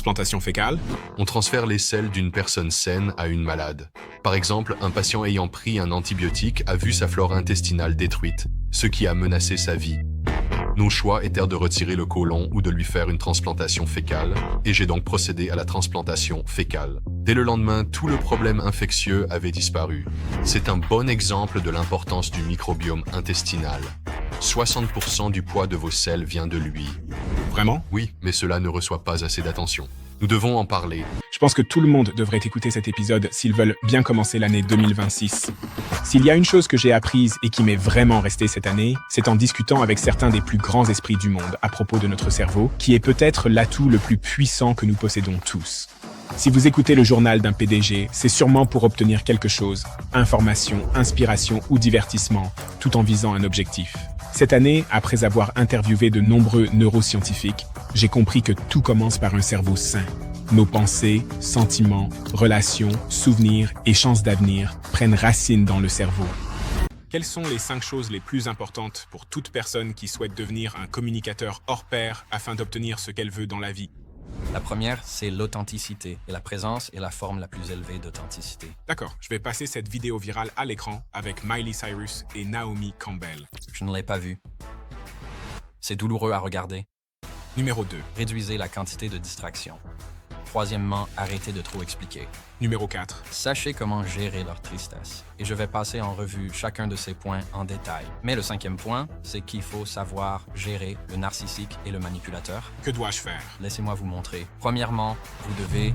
Transplantation fécale. On transfère les selles d'une personne saine à une malade. Par exemple, un patient ayant pris un antibiotique a vu sa flore intestinale détruite, ce qui a menacé sa vie. Nos choix étaient de retirer le côlon ou de lui faire une transplantation fécale, et j'ai donc procédé à la transplantation fécale. Dès le lendemain, tout le problème infectieux avait disparu. C'est un bon exemple de l'importance du microbiome intestinal. 60% du poids de vos selles vient de lui. Vraiment? Oui, mais cela ne reçoit pas assez d'attention. Nous devons en parler. Je pense que tout le monde devrait écouter cet épisode s'ils veulent bien commencer l'année 2026. S'il y a une chose que j'ai apprise et qui m'est vraiment restée cette année, c'est en discutant avec certains des plus grands esprits du monde à propos de notre cerveau, qui est peut-être l'atout le plus puissant que nous possédons tous. Si vous écoutez le journal d'un PDG, c'est sûrement pour obtenir quelque chose, information, inspiration ou divertissement, tout en visant un objectif. Cette année, après avoir interviewé de nombreux neuroscientifiques, j'ai compris que tout commence par un cerveau sain. Nos pensées, sentiments, relations, souvenirs et chances d'avenir prennent racine dans le cerveau. Quelles sont les 5 choses les plus importantes pour toute personne qui souhaite devenir un communicateur hors pair afin d'obtenir ce qu'elle veut dans la vie? La première, c'est l'authenticité, et la présence est la forme la plus élevée d'authenticité. D'accord, je vais passer cette vidéo virale à l'écran avec Miley Cyrus et Naomi Campbell. Je ne l'ai pas vue. C'est douloureux à regarder. Numéro 2. Réduisez la quantité de distractions. Troisièmement, arrêtez de trop expliquer. Numéro 4. Sachez comment gérer leur tristesse. Et je vais passer en revue chacun de ces points en détail. Mais le 5e point, c'est qu'il faut savoir gérer le narcissique et le manipulateur. Que dois-je faire? Laissez-moi vous montrer. Premièrement, vous devez